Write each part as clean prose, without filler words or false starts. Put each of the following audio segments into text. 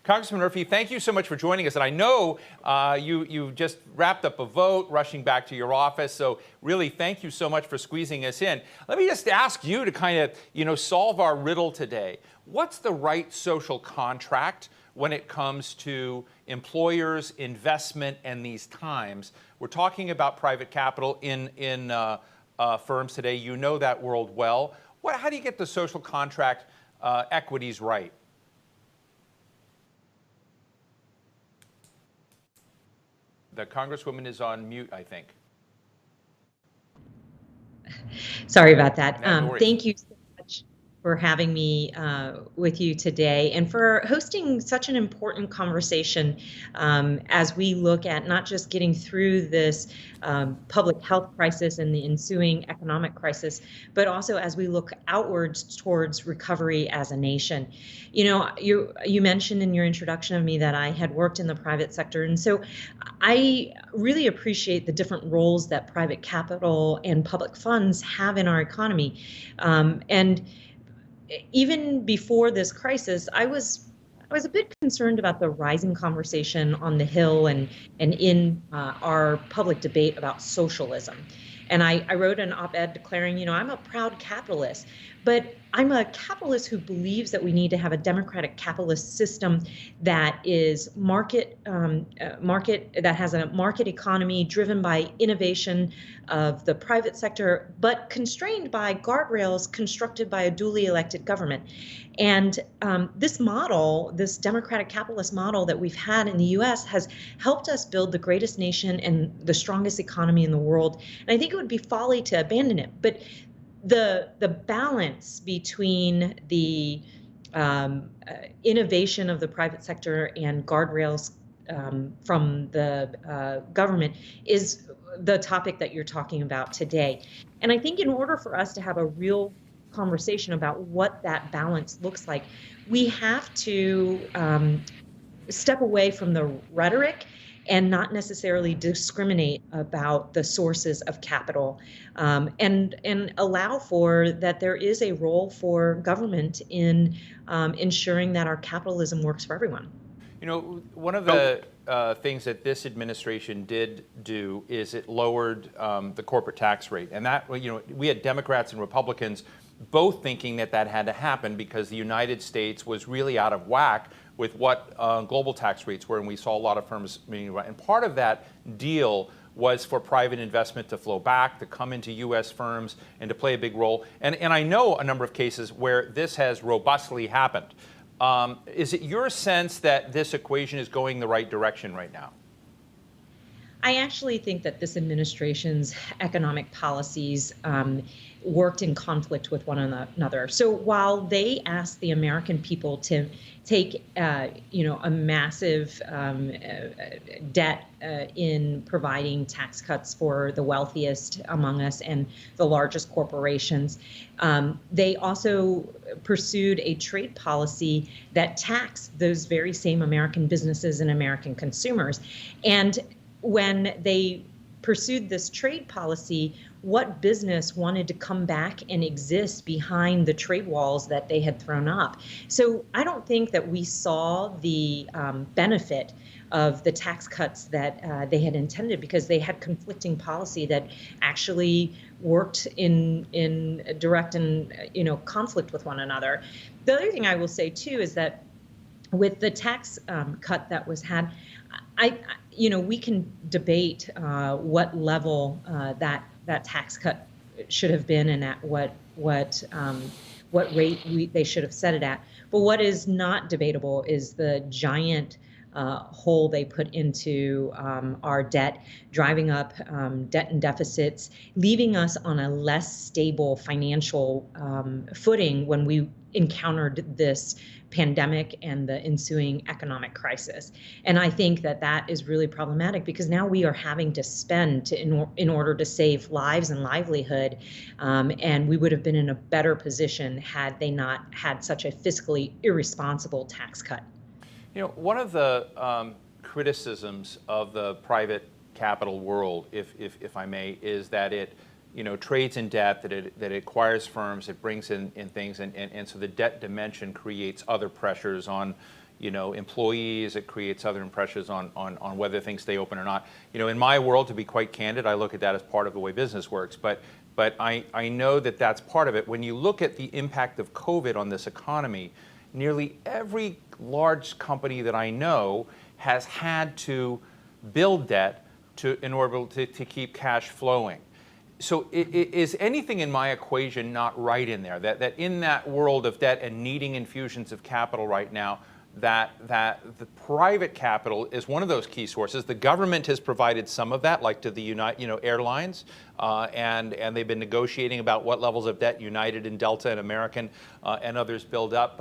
Congressman Murphy, thank you so much for joining us. And I know you just wrapped up a vote, rushing back to your office. So really, thank you so much for squeezing us in. Let me just ask you to kind of, solve our riddle today. What's the right social contract when it comes to employers, investment, and these times? We're talking about private capital in firms today. You know that world well. How do you get the social contract equities right? The Congresswoman is on mute, I think. Sorry about that. No worries. Thank you so much for having me with you today and for hosting such an important conversation as we look at not just getting through this public health crisis and the ensuing economic crisis, but also as we look outwards towards recovery as a nation. You mentioned in your introduction of me that I had worked in the private sector, and so I really appreciate the different roles that private capital and public funds have in our economy. And even before this crisis, I was a bit concerned about the rising conversation on the Hill and in our public debate about socialism. And I wrote an op-ed declaring, I'm a proud capitalist, but I'm a capitalist who believes that we need to have a democratic capitalist system that is that has a market economy driven by innovation of the private sector, but constrained by guardrails constructed by a duly elected government. And this model, this democratic capitalist model that we've had in the U.S. has helped us build the greatest nation and the strongest economy in the world. And I think it would be folly to abandon it. But the balance between the innovation of the private sector and guardrails from the government is the topic that you're talking about today. And I think in order for us to have a real conversation about what that balance looks like, we have to step away from the rhetoric and not necessarily discriminate about the sources of capital, and allow for that there is a role for government in ensuring that our capitalism works for everyone. One of the things that this administration did do is it lowered the corporate tax rate. And that, we had Democrats and Republicans both thinking that had to happen because the United States was really out of whack with what global tax rates were, and we saw a lot of firms being right. And part of that deal was for private investment to flow back, to come into U.S. firms, and to play a big role. And I know a number of cases where this has robustly happened. Is it your sense that this equation is going the right direction right now? I actually think that this administration's economic policies worked in conflict with one another. So while they asked the American people to take, a massive debt in providing tax cuts for the wealthiest among us and the largest corporations, they also pursued a trade policy that taxed those very same American businesses and American consumers. And when they pursued this trade policy, what business wanted to come back and exist behind the trade walls that they had thrown up? So I don't think that we saw the benefit of the tax cuts that they had intended, because they had conflicting policy that actually worked in direct and conflict with one another. The other thing I will say too is that with the tax cut that was had, we can debate what level that tax cut should have been and at what rate they should have set it at. But what is not debatable is the giant hole they put into our debt, driving up debt and deficits, leaving us on a less stable financial footing when we encountered this pandemic and the ensuing economic crisis. And I think that is really problematic, because now we are having to spend in order to save lives and livelihood, and we would have been in a better position had they not had such a fiscally irresponsible tax cut. One of the criticisms of the private capital world, if I may, is that it trades in debt, that it acquires firms, it brings in things, and so the debt dimension creates other pressures on employees. It creates other pressures on whether things stay open or not. In my world, to be quite candid, I look at that as part of the way business works. But I know that that's part of it. When you look at the impact of COVID on this economy, nearly every large company that I know has had to build debt in order to keep cash flowing. So is anything in my equation not right in there? That in that world of debt and needing infusions of capital right now, that the private capital is one of those key sources. The government has provided some of that, like to the airlines, and they've been negotiating about what levels of debt United and Delta and American and others build up.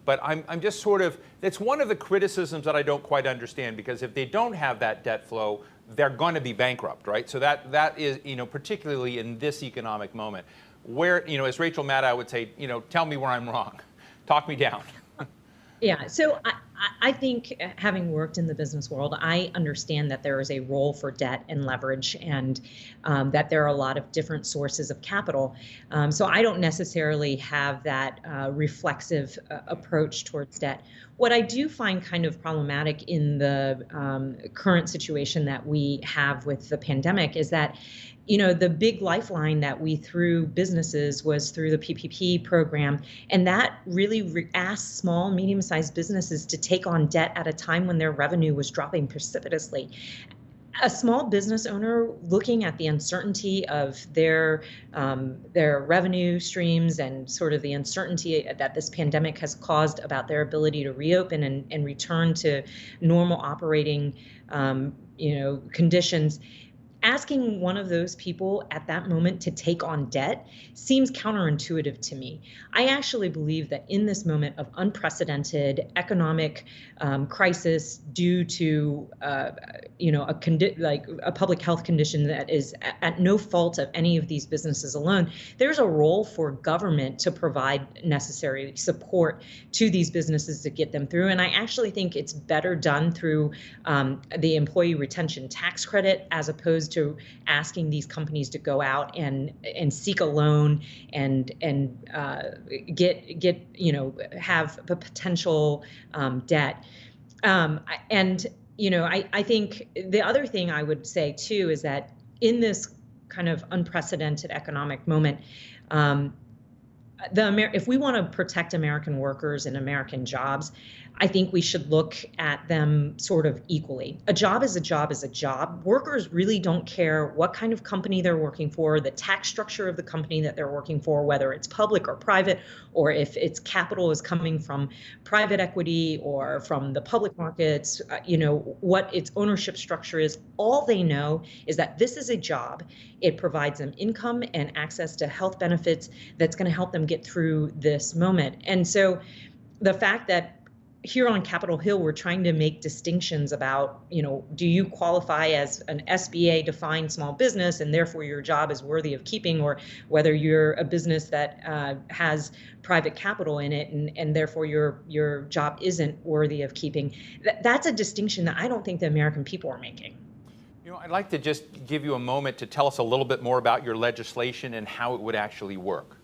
But I'm just sort of, it's one of the criticisms that I don't quite understand, because if they don't have that debt flow, they're going to be bankrupt, right? So that is, particularly in this economic moment, where, as Rachel Maddow would say, tell me where I'm wrong, talk me down. Yeah, so I think, having worked in the business world, I understand that there is a role for debt and leverage, and that there are a lot of different sources of capital. So I don't necessarily have that reflexive approach towards debt. What I do find kind of problematic in the current situation that we have with the pandemic is that, the big lifeline that we threw businesses was through the PPP program. And that really asked small, medium-sized businesses to take on debt at a time when their revenue was dropping precipitously. A small business owner looking at the uncertainty of their revenue streams and sort of the uncertainty that this pandemic has caused about their ability to reopen and return to normal operating, conditions. Asking one of those people at that moment to take on debt seems counterintuitive to me. I actually believe that in this moment of unprecedented economic crisis due to a public health condition that is at no fault of any of these businesses alone, there's a role for government to provide necessary support to these businesses to get them through. And I actually think it's better done through the employee retention tax credit, as opposed to asking these companies to go out and seek a loan and have a potential debt. I think the other thing I would say too is that in this kind of unprecedented economic moment, if we want to protect American workers and American jobs, I think we should look at them sort of equally. A job is a job is a job. Workers really don't care what kind of company they're working for, the tax structure of the company that they're working for, whether it's public or private, or if its capital is coming from private equity or from the public markets, what its ownership structure is. All they know is that this is a job. It provides them income and access to health benefits that's going to help them get through this moment. And so the fact that here on Capitol Hill, we're trying to make distinctions about, do you qualify as an SBA defined small business and therefore your job is worthy of keeping, or whether you're a business that has private capital in it and therefore your job isn't worthy of keeping. That's a distinction that I don't think the American people are making. I'd like to just give you a moment to tell us a little bit more about your legislation and how it would actually work.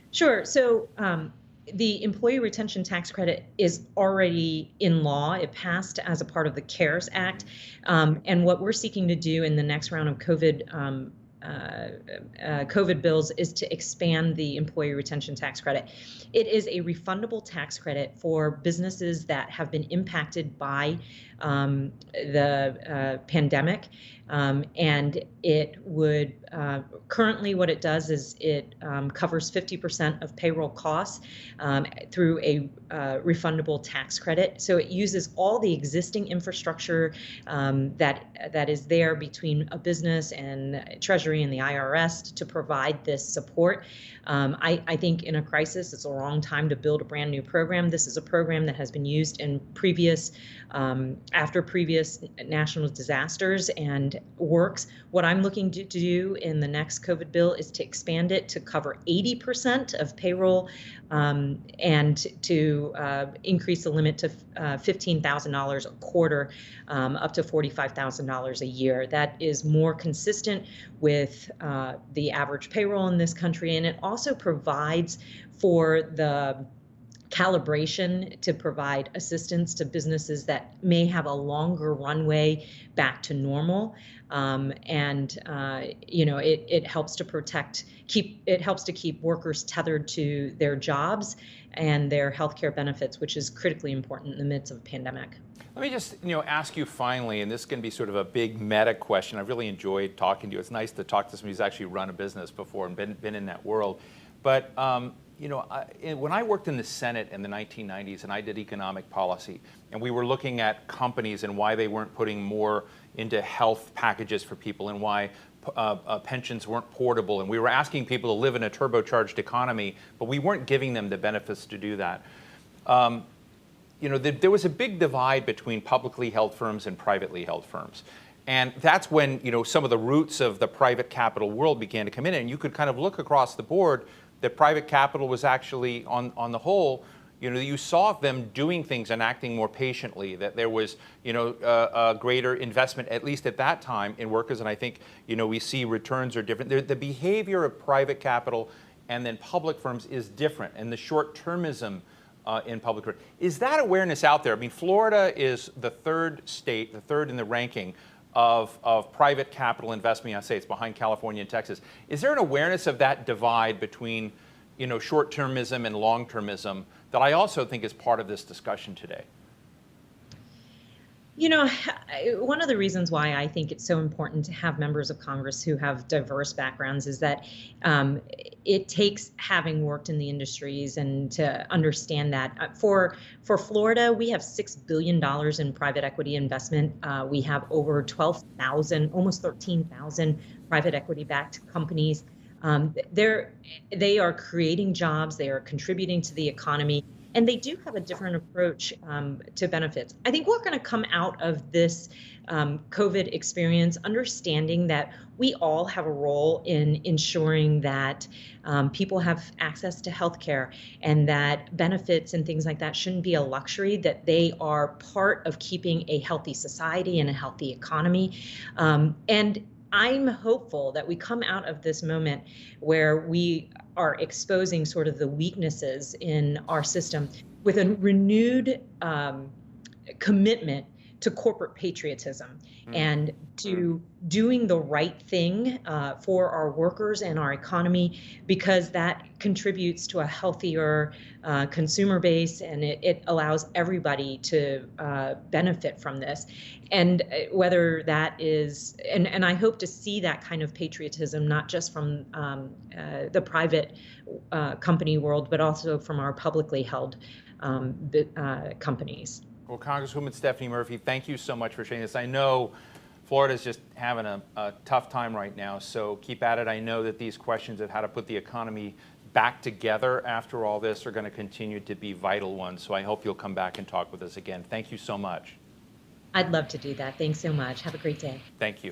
Sure. So the employee retention tax credit is already in law. It passed as a part of the CARES Act. And what we're seeking to do in the next round of COVID bills is to expand the employee retention tax credit. It is a refundable tax credit for businesses that have been impacted by the pandemic. And it would, currently what it does is it covers 50% of payroll costs through a refundable tax credit. So it uses all the existing infrastructure that is there between a business and Treasury and the IRS to provide this support. I think in a crisis, it's a wrong time to build a brand new program. This is a program that has been used in after previous national disasters and works. What I'm looking to do in the next COVID bill is to expand it to cover 80% of payroll and to increase the limit to $15,000 a quarter, up to $45,000 a year. That is more consistent with the average payroll in this country, and it also provides for the calibration to provide assistance to businesses that may have a longer runway back to normal. It helps to it helps to keep workers tethered to their jobs and their healthcare benefits, which is critically important in the midst of a pandemic. Let me just, ask you finally, and this is going to be sort of a big meta question. I've really enjoyed talking to you. It's nice to talk to somebody who's actually run a business before and been in that world. But, when I worked in the Senate in the 1990s and I did economic policy, and we were looking at companies and why they weren't putting more into health packages for people and why pensions weren't portable, and we were asking people to live in a turbocharged economy, but we weren't giving them the benefits to do that. There was a big divide between publicly held firms and privately held firms. And that's when, some of the roots of the private capital world began to come in. And you could kind of look across the board that private capital was actually, on the whole, you saw them doing things and acting more patiently, that there was, a greater investment, at least at that time, in workers. And I think, we see returns are different. The behavior of private capital and then public firms is different. And the short-termism in public. Is that awareness out there? I mean, Florida is the third state, the third in the ranking of private capital investment in the United States, behind California and Texas. Is there an awareness of that divide between, short-termism and long-termism that I also think is part of this discussion today? One of the reasons why I think it's so important to have members of Congress who have diverse backgrounds is that it takes having worked in the industries and to understand that. For Florida, we have $6 billion in private equity investment. We have over 12,000, almost 13,000 private equity-backed companies. They are creating jobs. They are contributing to the economy. And they do have a different approach to benefits. I think we're going to come out of this COVID experience understanding that we all have a role in ensuring that people have access to health care, and that benefits and things like that shouldn't be a luxury, that they are part of keeping a healthy society and a healthy economy. And I'm hopeful that we come out of this moment where we are exposing sort of the weaknesses in our system with a renewed commitment to corporate patriotism and to doing the right thing for our workers and our economy, because that contributes to a healthier consumer base, and it allows everybody to benefit from this. And whether that is, and I hope to see that kind of patriotism, not just from the private company world, but also from our publicly held companies. Well, Congresswoman Stephanie Murphy, thank you so much for sharing this. I know Florida's just having a tough time right now, so keep at it. I know that these questions of how to put the economy back together after all this are going to continue to be vital ones, so I hope you'll come back and talk with us again. Thank you so much. I'd love to do that. Thanks so much. Have a great day. Thank you.